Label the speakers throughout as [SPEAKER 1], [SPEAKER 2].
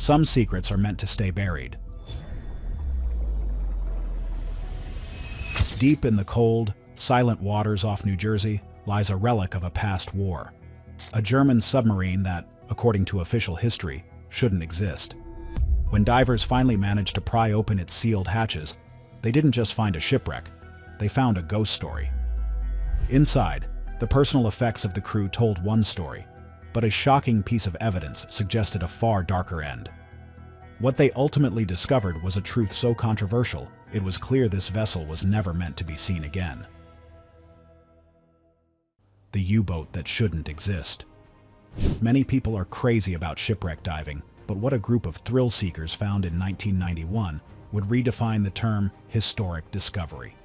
[SPEAKER 1] Some secrets are meant to stay buried. Deep in the cold, silent waters off New Jersey lies a relic of a past war. A German submarine that, according to official history, shouldn't exist. When divers finally managed to pry open its sealed hatches, they didn't just find a shipwreck, they found a ghost story. Inside, the personal effects of the crew told one story, but a shocking piece of evidence suggested a far darker end. What they ultimately discovered was a truth so controversial, it was clear this vessel was never meant to be seen again. The U-boat that shouldn't exist. Many people are crazy about shipwreck diving, but what a group of thrill-seekers found in 1991 would redefine the term historic discovery.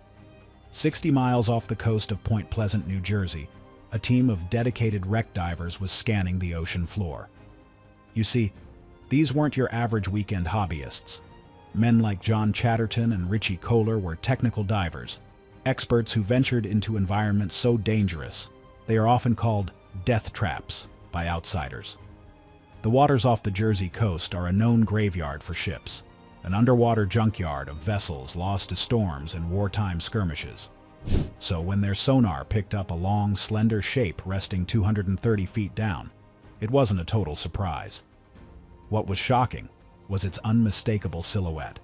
[SPEAKER 1] 60 miles off the coast of Point Pleasant, New Jersey, a team of dedicated wreck divers was scanning the ocean floor. You see, these weren't your average weekend hobbyists. Men like John Chatterton and Richie Kohler were technical divers, experts who ventured into environments so dangerous they are often called death traps by outsiders. The waters off the Jersey coast are a known graveyard for ships, an underwater junkyard of vessels lost to storms and wartime skirmishes. So when their sonar picked up a long, slender shape resting 230 feet down, it wasn't a total surprise. What was shocking was its unmistakable silhouette,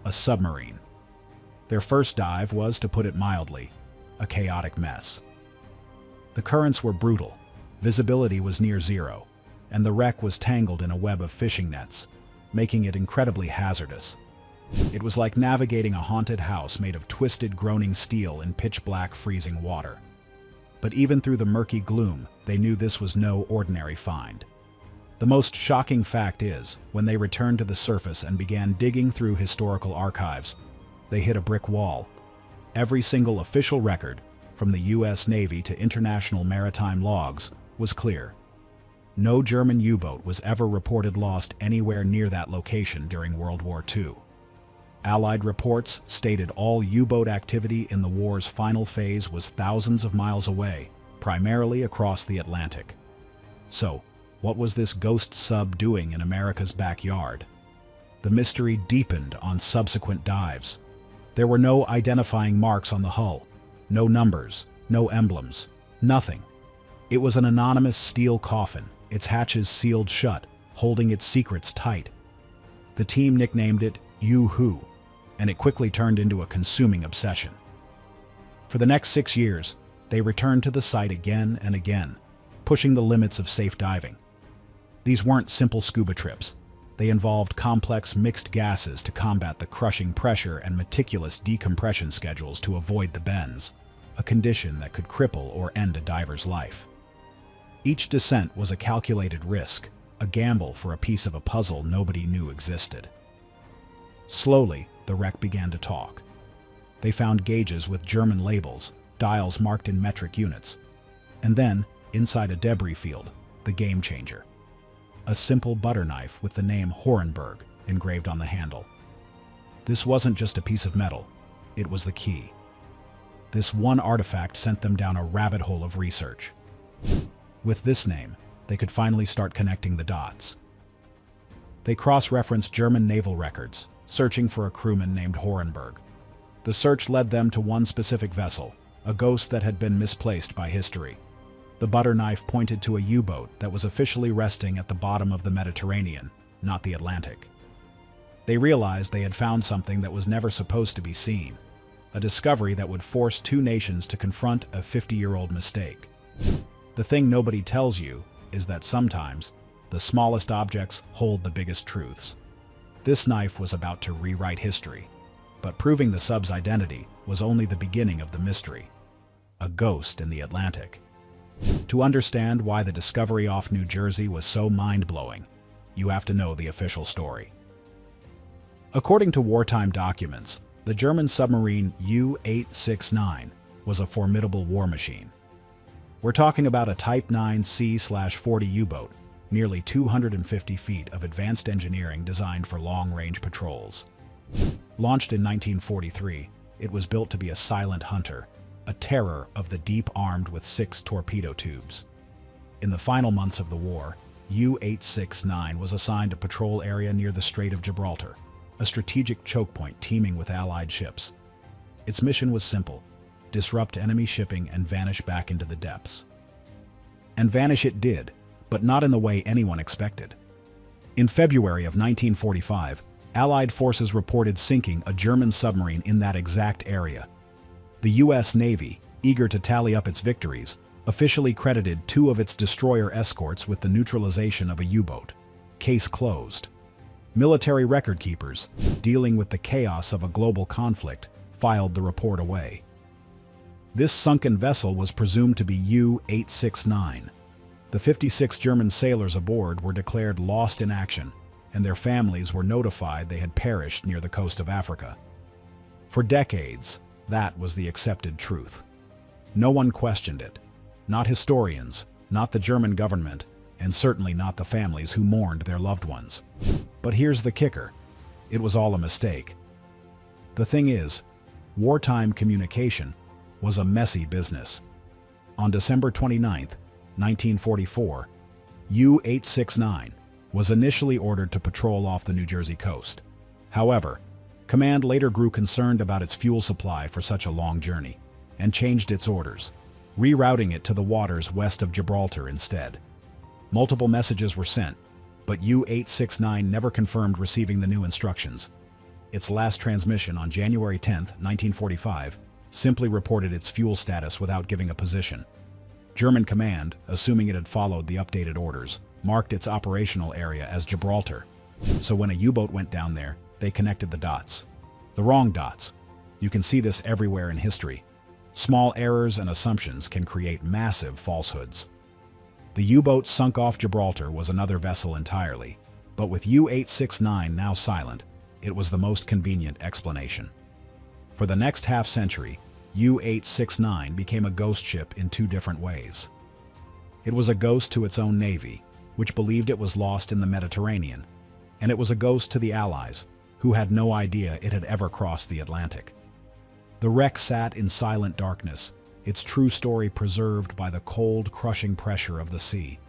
[SPEAKER 1] a submarine. Their first dive was, to put it mildly, a chaotic mess. The currents were brutal, visibility was near zero, and the wreck was tangled in a web of fishing nets, making it incredibly hazardous. It was like navigating a haunted house made of twisted, groaning steel in pitch-black, freezing water. But even through the murky gloom, they knew this was no ordinary find. The most shocking fact is, when they returned to the surface and began digging through historical archives, they hit a brick wall. Every single official record, from the U.S. Navy to international maritime logs, was clear. No German U-boat was ever reported lost anywhere near that location during World War II. Allied reports stated all U-boat activity in the war's final phase was thousands of miles away, primarily across the Atlantic. So, what was this ghost sub doing in America's backyard? The mystery deepened on subsequent dives. There were no identifying marks on the hull, no numbers, no emblems, nothing. It was an anonymous steel coffin, its hatches sealed shut, holding its secrets tight. The team nicknamed it U-Who, and it quickly turned into a consuming obsession. For the next 6 years, they returned to the site again and again, pushing the limits of safe diving. These weren't simple scuba trips. They involved complex mixed gases to combat the crushing pressure and meticulous decompression schedules to avoid the bends, a condition that could cripple or end a diver's life. Each descent was a calculated risk, a gamble for a piece of a puzzle nobody knew existed. Slowly, the wreck began to talk. They found gauges with German labels, dials marked in metric units, and then, inside a debris field, the game changer. A simple butter knife with the name Horenberg engraved on the handle. This wasn't just a piece of metal, it was the key. This one artifact sent them down a rabbit hole of research. With this name, they could finally start connecting the dots. They cross-referenced German naval records, searching for a crewman named Horenberg. The search led them to one specific vessel, a ghost that had been misplaced by history. The butter knife pointed to a U-boat that was officially resting at the bottom of the Mediterranean, not the Atlantic. They realized they had found something that was never supposed to be seen, a discovery that would force two nations to confront a 50-year-old mistake. The thing nobody tells you is that sometimes the smallest objects hold the biggest truths. This knife was about to rewrite history, but proving the sub's identity was only the beginning of the mystery. A ghost in the Atlantic. To understand why the discovery off New Jersey was so mind-blowing, you have to know the official story. According to wartime documents, the German submarine U-869 was a formidable war machine. We're talking about a Type 9 C/40 U-boat, nearly 250 feet of advanced engineering designed for long-range patrols. Launched in 1943, it was built to be a silent hunter, a terror of the deep armed with 6 torpedo tubes. In the final months of the war, U-869 was assigned a patrol area near the Strait of Gibraltar, a strategic choke point teeming with Allied ships. Its mission was simple: disrupt enemy shipping and vanish back into the depths. And vanish it did, but not in the way anyone expected. In February of 1945, Allied forces reported sinking a German submarine in that exact area. The U.S. Navy, eager to tally up its victories, officially credited 2 of its destroyer escorts with the neutralization of a U-boat. Case closed. Military record keepers, dealing with the chaos of a global conflict, filed the report away. This sunken vessel was presumed to be U-869. The 56 German sailors aboard were declared lost in action, and their families were notified they had perished near the coast of Africa. For decades, that was the accepted truth. No one questioned it. Not historians, not the German government, and certainly not the families who mourned their loved ones. But here's the kicker: it was all a mistake. The thing is, wartime communication was a messy business. On December 29, 1944, U-869 was initially ordered to patrol off the New Jersey coast. However, command later grew concerned about its fuel supply for such a long journey and changed its orders, rerouting it to the waters west of Gibraltar instead. Multiple messages were sent, but U-869 never confirmed receiving the new instructions. Its last transmission on January 10, 1945, simply reported its fuel status without giving a position. German command, assuming it had followed the updated orders, marked its operational area as Gibraltar. So when a U-boat went down there, they connected the dots. The wrong dots. You can see this everywhere in history. Small errors and assumptions can create massive falsehoods. The U-boat sunk off Gibraltar was another vessel entirely, but with U-869 now silent, it was the most convenient explanation. For the next half-century, U-869 became a ghost ship in 2 different ways. It was a ghost to its own navy, which believed it was lost in the Mediterranean, and it was a ghost to the Allies, who had no idea it had ever crossed the Atlantic. The wreck sat in silent darkness, its true story preserved by the cold, crushing pressure of the sea.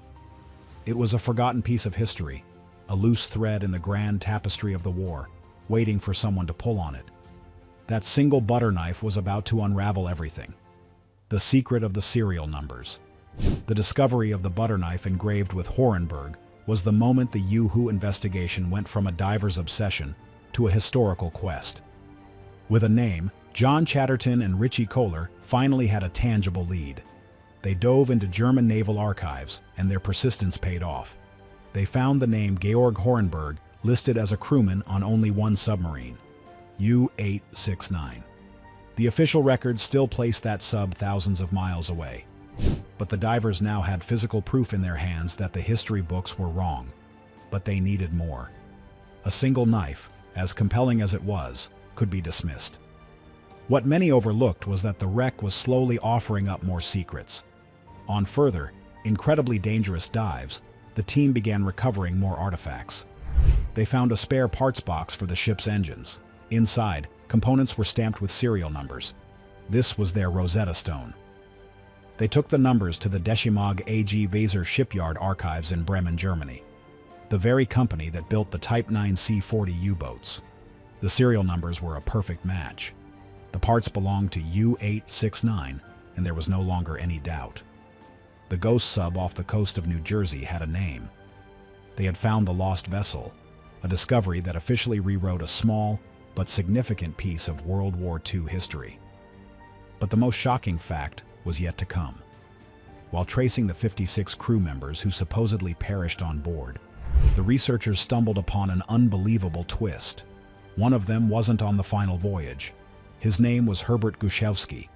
[SPEAKER 1] It was a forgotten piece of history, a loose thread in the grand tapestry of the war, waiting for someone to pull on it. That single butter knife was about to unravel everything. The secret of the serial numbers. The discovery of the butter knife engraved with Horenberg was the moment the U-Who investigation went from a diver's obsession to a historical quest. With a name, John Chatterton and Richie Kohler finally had a tangible lead. They dove into German naval archives, and their persistence paid off. They found the name Georg Horenberg listed as a crewman on only one submarine, U-869. The official records still placed that sub thousands of miles away. But the divers now had physical proof in their hands that the history books were wrong. But they needed more. A single knife, as compelling as it was, could be dismissed. What many overlooked was that the wreck was slowly offering up more secrets. On further, incredibly dangerous dives, the team began recovering more artifacts. They found a spare parts box for the ship's engines. Inside, components were stamped with serial numbers. This was their Rosetta Stone. They took the numbers to the Deschimag AG Weser shipyard archives in Bremen, Germany, the very company that built the Type 9 C-40 U-boats. The serial numbers were a perfect match. The parts belonged to U-869, and there was no longer any doubt. The ghost sub off the coast of New Jersey had a name. They had found the lost vessel, a discovery that officially rewrote a small but significant piece of World War II history. But the most shocking fact was yet to come. While tracing the 56 crew members who supposedly perished on board, the researchers stumbled upon an unbelievable twist. One of them wasn't on the final voyage. His name was Herbert Guszewski.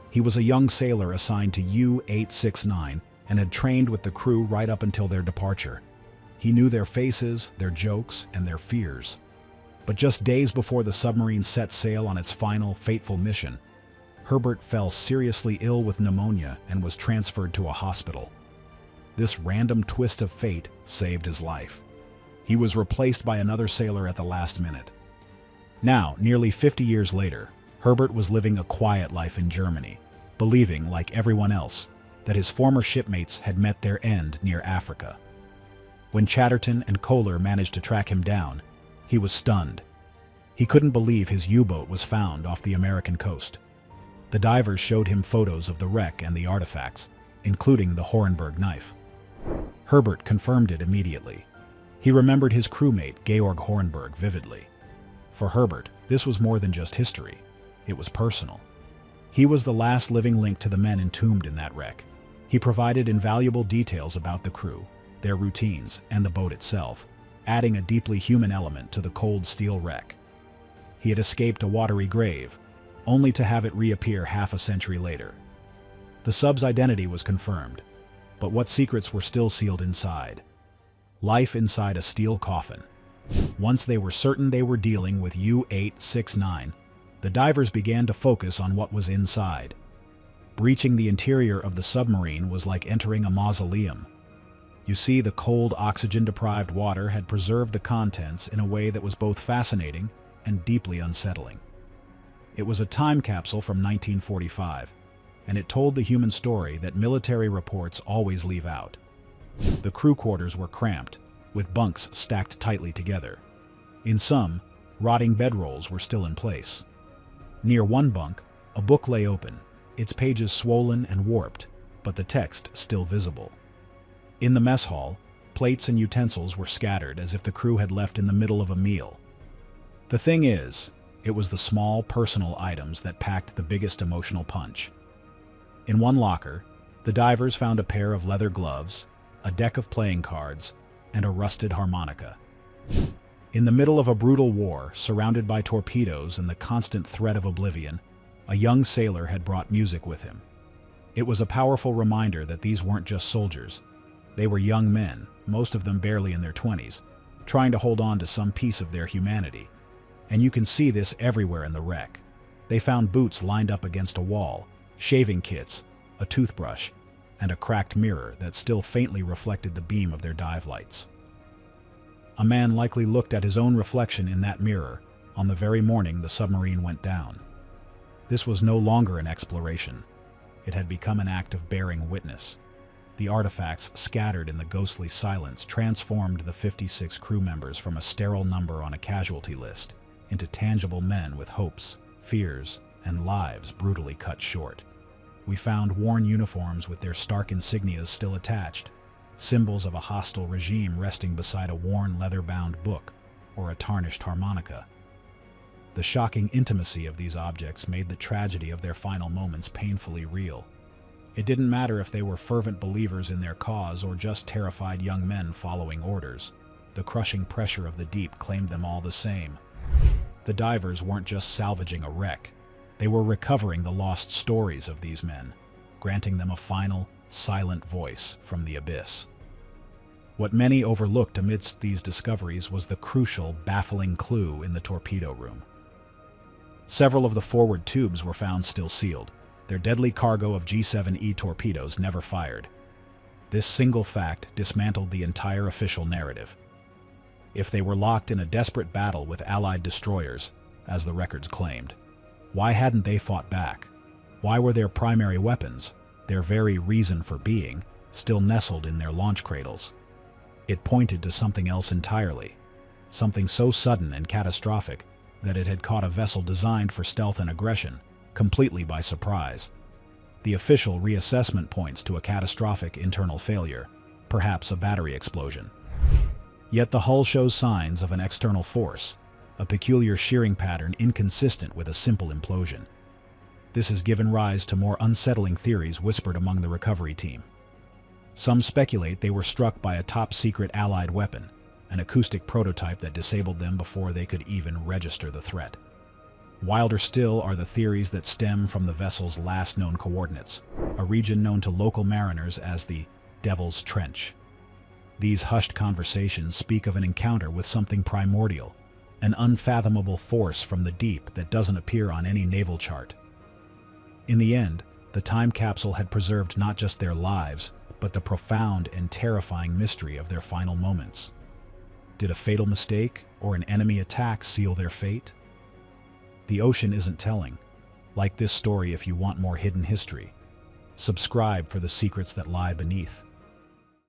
[SPEAKER 1] He was a young sailor assigned to U-869 and had trained with the crew right up until their departure. He knew their faces, their jokes, and their fears. But just days before the submarine set sail on its final, fateful mission, Herbert fell seriously ill with pneumonia and was transferred to a hospital. This random twist of fate saved his life. He was replaced by another sailor at the last minute. Now, nearly 50 years later, Herbert was living a quiet life in Germany, believing, like everyone else, that his former shipmates had met their end near Africa. When Chatterton and Kohler managed to track him down, he was stunned. He couldn't believe his U-boat was found off the American coast. The divers showed him photos of the wreck and the artifacts, including the Horenberg knife. Herbert confirmed it immediately. He remembered his crewmate, Georg Horenberg, vividly. For Herbert, this was more than just history. It was personal. He was the last living link to the men entombed in that wreck. He provided invaluable details about the crew, their routines, and the boat itself, adding a deeply human element to the cold steel wreck. He had escaped a watery grave, only to have it reappear half a century later. The sub's identity was confirmed, but what secrets were still sealed inside? Life inside a steel coffin. Once they were certain they were dealing with U-869, the divers began to focus on what was inside. Breaching the interior of the submarine was like entering a mausoleum. You see, the cold, oxygen-deprived water had preserved the contents in a way that was both fascinating and deeply unsettling. It was a time capsule from 1945, and it told the human story that military reports always leave out. The crew quarters were cramped, with bunks stacked tightly together. In some, rotting bedrolls were still in place. Near one bunk, a book lay open, its pages swollen and warped, but the text still visible. In the mess hall, plates and utensils were scattered as if the crew had left in the middle of a meal. The thing is, it was the small, personal items that packed the biggest emotional punch. In one locker, the divers found a pair of leather gloves, a deck of playing cards, and a rusted harmonica. In the middle of a brutal war, surrounded by torpedoes and the constant threat of oblivion, a young sailor had brought music with him. It was a powerful reminder that these weren't just soldiers. They were young men, most of them barely in their 20s, trying to hold on to some piece of their humanity. And you can see this everywhere in the wreck. They found boots lined up against a wall, shaving kits, a toothbrush, and a cracked mirror that still faintly reflected the beam of their dive lights. A man likely looked at his own reflection in that mirror on the very morning the submarine went down. This was no longer an exploration. It had become an act of bearing witness. The artifacts scattered in the ghostly silence transformed the 56 crew members from a sterile number on a casualty list into tangible men with hopes, fears, and lives brutally cut short. We found worn uniforms with their stark insignias still attached, symbols of a hostile regime resting beside a worn leather-bound book or a tarnished harmonica. The shocking intimacy of these objects made the tragedy of their final moments painfully real. It didn't matter if they were fervent believers in their cause or just terrified young men following orders. The crushing pressure of the deep claimed them all the same. The divers weren't just salvaging a wreck. They were recovering the lost stories of these men, granting them a final, silent voice from the abyss. What many overlooked amidst these discoveries was the crucial, baffling clue in the torpedo room. Several of the forward tubes were found still sealed, their deadly cargo of G7E torpedoes never fired. This single fact dismantled the entire official narrative. If they were locked in a desperate battle with Allied destroyers, as the records claimed, why hadn't they fought back? Why were their primary weapons, their very reason for being, still nestled in their launch cradles? It pointed to something else entirely, something so sudden and catastrophic that it had caught a vessel designed for stealth and aggression completely by surprise. The official reassessment points to a catastrophic internal failure, perhaps a battery explosion. Yet the hull shows signs of an external force, a peculiar shearing pattern inconsistent with a simple implosion. This has given rise to more unsettling theories whispered among the recovery team. Some speculate they were struck by a top-secret Allied weapon, an acoustic prototype that disabled them before they could even register the threat. Wilder still are the theories that stem from the vessel's last known coordinates, a region known to local mariners as the Devil's Trench. These hushed conversations speak of an encounter with something primordial, an unfathomable force from the deep that doesn't appear on any naval chart. In the end, the time capsule had preserved not just their lives, but the profound and terrifying mystery of their final moments. Did a fatal mistake or an enemy attack seal their fate? The ocean isn't telling. Like this story if you want more hidden history. Subscribe for the secrets that lie beneath.